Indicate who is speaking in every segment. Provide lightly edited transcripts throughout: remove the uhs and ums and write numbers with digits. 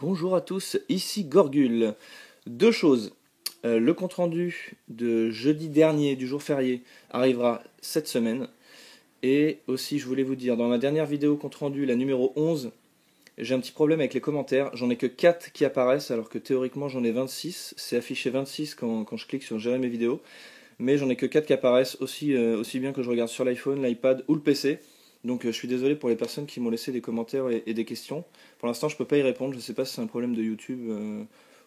Speaker 1: Bonjour à tous, ici Gorgule. Deux choses. Le compte-rendu de jeudi dernier du jour férié arrivera cette semaine. Et aussi, je voulais vous dire, dans ma dernière vidéo compte-rendu, la numéro 11, j'ai un petit problème avec les commentaires. J'en ai que 4 qui apparaissent, alors que théoriquement j'en ai 26. C'est affiché 26 quand je clique sur gérer mes vidéos. Mais j'en ai que 4 qui apparaissent, aussi bien que je regarde sur l'iPhone, l'iPad ou le PC. Donc je suis désolé pour les personnes qui m'ont laissé des commentaires et des questions. Pour l'instant, je peux pas y répondre. Je sais pas si c'est un problème de YouTube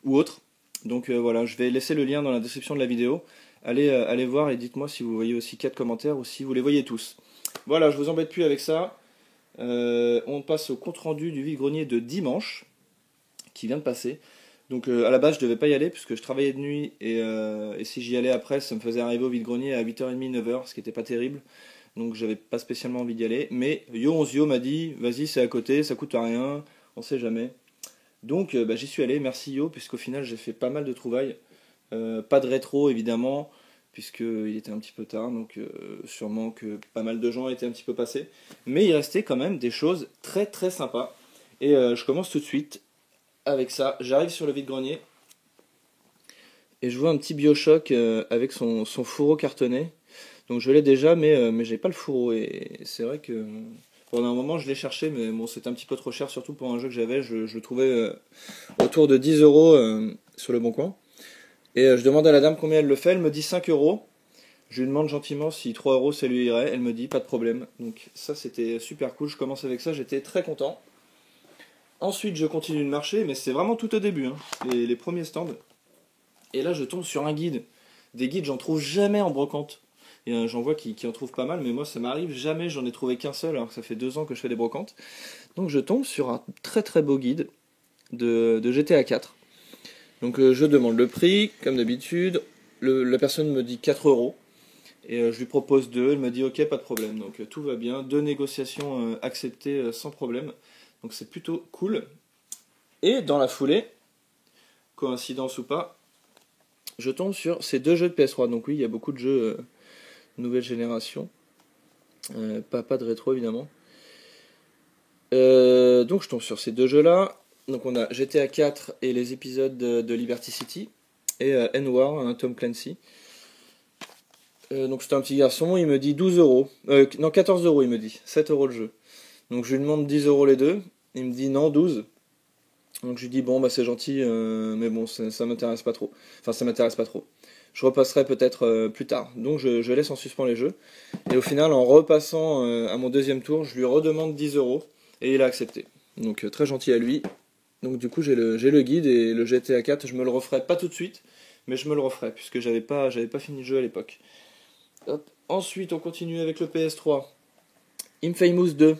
Speaker 1: ou autre. Donc voilà, je vais laisser le lien dans la description de la vidéo. Allez voir et dites-moi si vous voyez aussi 4 commentaires ou si vous les voyez tous. Voilà, je vous embête plus avec ça. On passe au compte-rendu du vide-grenier de dimanche, qui vient de passer. Donc à la base, je devais pas y aller puisque je travaillais de nuit et si j'y allais après, ça me faisait arriver au vide-grenier à 8h30, 9h, ce qui était pas terrible. Donc j'avais pas spécialement envie d'y aller. Mais Yo11Yo m'a dit, vas-y, c'est à côté, ça coûte rien, on sait jamais. Donc j'y suis allé, merci Yo, puisqu'au final j'ai fait pas mal de trouvailles. Pas de rétro évidemment, puisqu'il était un petit peu tard, donc sûrement que pas mal de gens étaient un petit peu passés. Mais il restait quand même des choses très très sympas. Et je commence tout de suite avec ça. J'arrive sur le vide-grenier et je vois un petit Bioshock avec son fourreau cartonné. Donc je l'ai déjà, mais j'ai pas le fourreau. Et c'est vrai que pendant un moment je l'ai cherché, mais bon, c'était un petit peu trop cher, surtout pour un jeu que j'avais. Je le trouvais autour de 10 euros sur le bon coin. Et je demande à la dame combien elle le fait. Elle me dit 5 euros. Je lui demande gentiment si 3 euros ça lui irait. Elle me dit pas de problème. Donc ça c'était super cool. Je commence avec ça, j'étais très content. Ensuite je continue de marcher, mais c'est vraiment tout au début, hein, les premiers stands. Et là je tombe sur un guide. Des guides j'en trouve jamais en brocante. Et j'en vois qui en trouvent pas mal, mais moi ça m'arrive jamais, j'en ai trouvé qu'un seul alors que ça fait 2 ans que je fais des brocantes. Donc je tombe sur un très très beau guide de GTA 4. Donc je demande le prix, comme d'habitude. La personne me dit 4 euros. Et je lui propose 2, elle me dit ok, pas de problème. Donc tout va bien, 2 négociations acceptées sans problème. Donc c'est plutôt cool. Et dans la foulée, coïncidence ou pas, je tombe sur ces 2 jeux de PS3. Donc oui, il y a beaucoup de jeux nouvelle génération. Pas de rétro évidemment. Donc je tombe sur ces 2 jeux-là. Donc on a GTA 4 et les épisodes de Liberty City. Et N-War, un Tom Clancy. Donc c'était un petit garçon, il me dit 12 euros. Non, 14 euros il me dit. 7 euros le jeu. Donc je lui demande 10 euros les deux. Il me dit non, 12. Donc je lui dis bon bah c'est gentil, mais bon ça m'intéresse pas trop. Enfin ça m'intéresse pas trop. Je repasserai peut-être plus tard. Donc je laisse en suspens les jeux. Et au final en repassant à mon deuxième tour, je lui redemande 10 euros. Et il a accepté. Donc très gentil à lui. Donc du coup j'ai le guide et le GTA 4, je me le referai pas tout de suite. Mais je me le referai puisque j'avais pas fini le jeu à l'époque. Hop. Ensuite on continue avec le PS3. Infamous 2.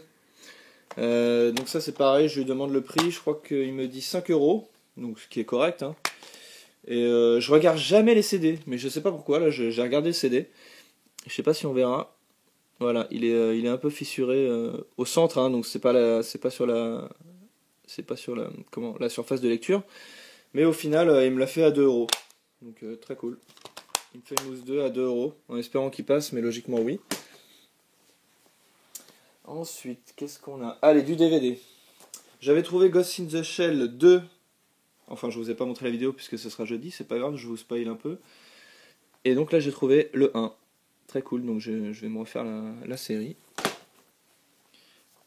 Speaker 1: Donc ça c'est pareil, je lui demande le prix, je crois qu'il me dit 5 euros, donc ce qui est correct, hein. Et je regarde jamais les CD, mais je sais pas pourquoi, là j'ai regardé le CD, je sais pas si on verra, voilà, il est un peu fissuré au centre, hein, donc c'est pas sur la surface de lecture, mais au final il me l'a fait à 2 euros, donc très cool. Infamous 2 à 2 euros, en espérant qu'il passe, mais logiquement oui. Ensuite, qu'est-ce qu'on a? Allez, du DVD. J'avais trouvé Ghost in the Shell 2. Enfin, je vous ai pas montré la vidéo puisque ce sera jeudi, c'est pas grave, je vous spoil un peu. Et donc là, j'ai trouvé le 1. Très cool, donc je vais me refaire la série.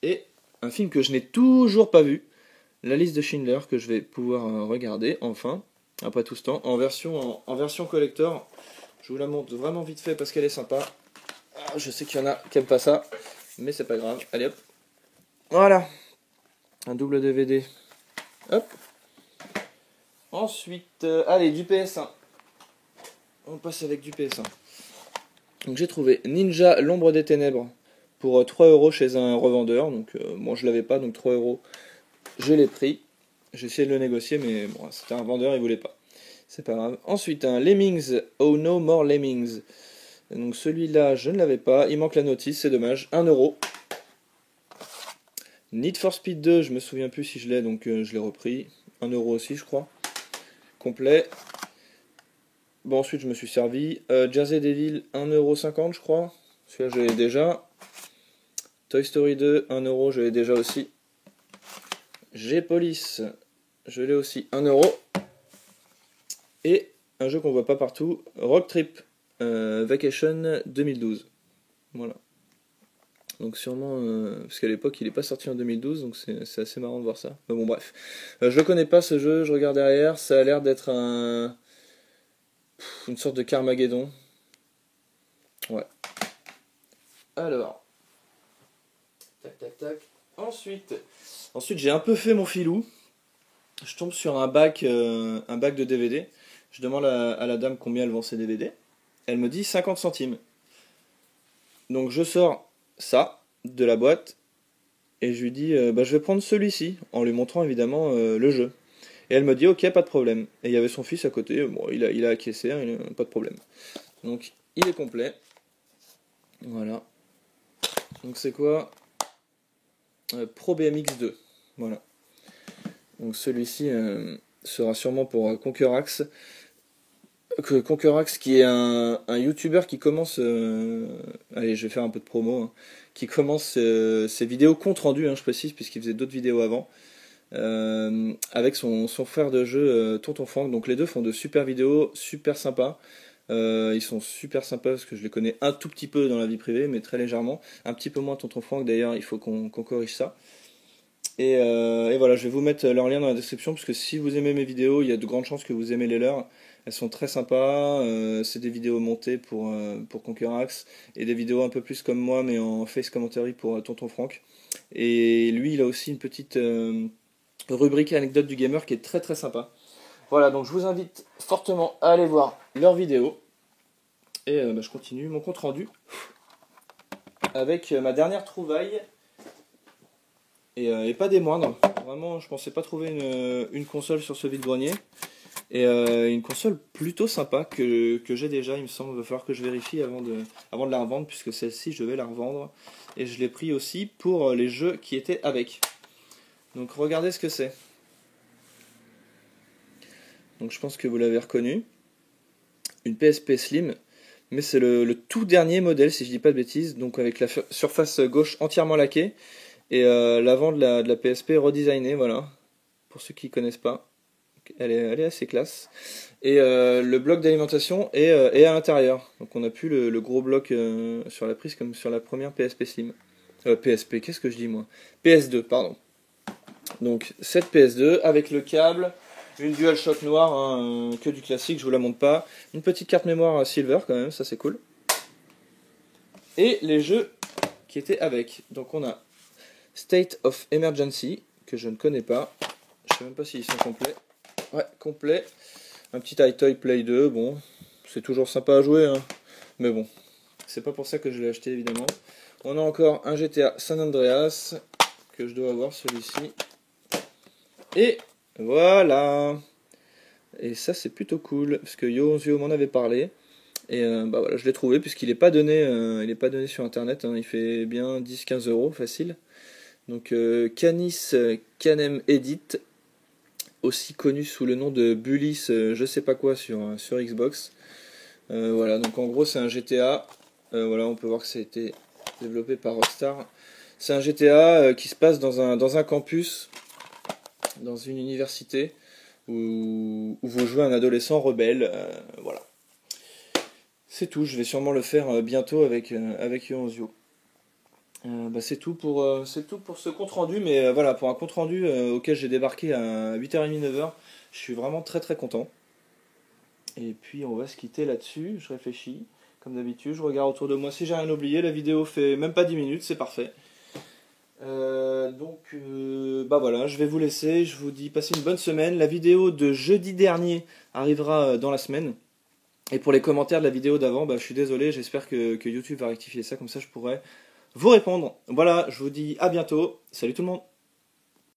Speaker 1: Et un film que je n'ai toujours pas vu, La liste de Schindler, que je vais pouvoir regarder, enfin, après tout ce temps, en version collector. Je vous la montre vraiment vite fait parce qu'elle est sympa. Ah, je sais qu'il y en a qui aiment pas ça, mais c'est pas grave. Allez hop. Voilà. Un double DVD. Hop. Ensuite, allez, du PS1. On passe avec du PS1. Donc j'ai trouvé Ninja l'ombre des ténèbres pour 3 euros chez un revendeur. Donc moi je l'avais pas, donc 3 euros. Je l'ai pris. J'ai essayé de le négocier, mais bon, c'était un vendeur, il voulait pas. C'est pas grave. Ensuite, un Lemmings. Oh no more Lemmings. Donc celui-là, je ne l'avais pas. Il manque la notice, c'est dommage. 1 euro. Need for Speed 2, je me souviens plus si je l'ai, donc je l'ai repris. 1 euro aussi, je crois. Complet. Bon, ensuite, je me suis servi. Jersey Devil, 1,50 € je crois. Celui-là, je l'ai déjà. Toy Story 2, 1 euro, je l'ai déjà aussi. G-Police, je l'ai aussi 1€. Et un jeu qu'on voit pas partout, Rock Trip Vacation 2012. Voilà. Donc sûrement, parce qu'à l'époque il n'est pas sorti en 2012, donc c'est assez marrant de voir ça. Mais bon bref. Je le connais pas ce jeu, je regarde derrière, ça a l'air d'être une sorte de Carmageddon. Ouais. Alors. Tac tac tac. Ensuite j'ai un peu fait mon filou. Je tombe sur un bac de DVD. Je demande à la dame combien elle vend ses DVD. Elle me dit 50 centimes. Donc je sors ça de la boîte et je lui dis je vais prendre celui-ci en lui montrant évidemment le jeu. Et elle me dit ok, pas de problème. Et il y avait son fils à côté, bon, il a acquiescé, hein, pas de problème. Donc il est complet. Voilà. Donc c'est quoi Pro BMX 2. Voilà. Donc celui-ci sera sûrement pour Conquerax. Conquerax qui est un YouTuber qui commence, allez je vais faire un peu de promo, hein, qui commence ses vidéos compte rendu, hein, je précise, puisqu'il faisait d'autres vidéos avant, avec son frère de jeu Tonton Franck. Donc les deux font de super vidéos, super sympas. Ils sont super sympas parce que je les connais un tout petit peu dans la vie privée, mais très légèrement. Un petit peu moins Tonton Franck d'ailleurs, il faut qu'on corrige ça. Et voilà, je vais vous mettre leur lien dans la description parce que si vous aimez mes vidéos, il y a de grandes chances que vous aimez les leurs. Elles sont très sympas, c'est des vidéos montées pour Conquerax et des vidéos un peu plus comme moi mais en face commentary pour Tonton Franck. Et lui, il a aussi une petite rubrique anecdote du gamer qui est très très sympa. Voilà, donc je vous invite fortement à aller voir leurs vidéos. Et je continue mon compte rendu avec ma dernière trouvaille. Et pas des moindres. Vraiment, je pensais pas trouver une console sur ce vide-grenier. Et une console plutôt sympa que j'ai déjà, il me semble. Il va falloir que je vérifie avant de la revendre, puisque celle-ci, je vais la revendre. Et je l'ai pris aussi pour les jeux qui étaient avec. Donc regardez ce que c'est. Donc je pense que vous l'avez reconnu. Une PSP Slim. Mais c'est le tout dernier modèle, si je dis pas de bêtises. Donc avec la surface gauche entièrement laquée. Et l'avant de la PSP redesignée, voilà. Pour ceux qui ne connaissent pas. Elle est assez classe. Et le bloc d'alimentation est à l'intérieur. Donc on n'a plus le gros bloc sur la prise comme sur la première PSP Slim. PSP, qu'est-ce que je dis moi PS2, pardon. Donc cette PS2 avec le câble, une DualShock noire, hein, que du classique, je vous la montre pas. Une petite carte mémoire Silver quand même, ça c'est cool. Et les jeux qui étaient avec. Donc on a State of Emergency, que je ne connais pas. Je sais même pas s'ils sont complets. Ouais, complet. Un petit iToy Play 2, bon, c'est toujours sympa à jouer, hein. Mais bon, c'est pas pour ça que je l'ai acheté évidemment. On a encore un GTA San Andreas, que je dois avoir celui-ci. Et voilà. Et ça c'est plutôt cool, parce que Yo m'en avait parlé. Et voilà, je l'ai trouvé, puisqu'il n'est pas donné, sur internet, hein. Il fait bien 10-15 euros facile. Donc Canis Canem Edit, aussi connu sous le nom de Bullis, je sais pas quoi sur Xbox. Voilà, donc en gros c'est un GTA. Voilà, on peut voir que ça a été développé par Rockstar. C'est un GTA qui se passe dans un campus, dans une université, où vous jouez un adolescent rebelle. Voilà. C'est tout, je vais sûrement le faire bientôt avec Yoanzio. C'est tout pour ce compte rendu, mais voilà, pour un compte rendu auquel j'ai débarqué à 8h30, 9h, je suis vraiment très très content. Et puis on va se quitter là-dessus, je réfléchis, comme d'habitude, je regarde autour de moi si j'ai rien oublié, la vidéo fait même pas 10 minutes, c'est parfait. Voilà, je vais vous laisser, je vous dis passez une bonne semaine, la vidéo de jeudi dernier arrivera dans la semaine. Et pour les commentaires de la vidéo d'avant, je suis désolé, j'espère que YouTube va rectifier ça, comme ça je pourrai vous répondre. Voilà, je vous dis à bientôt. Salut tout le monde.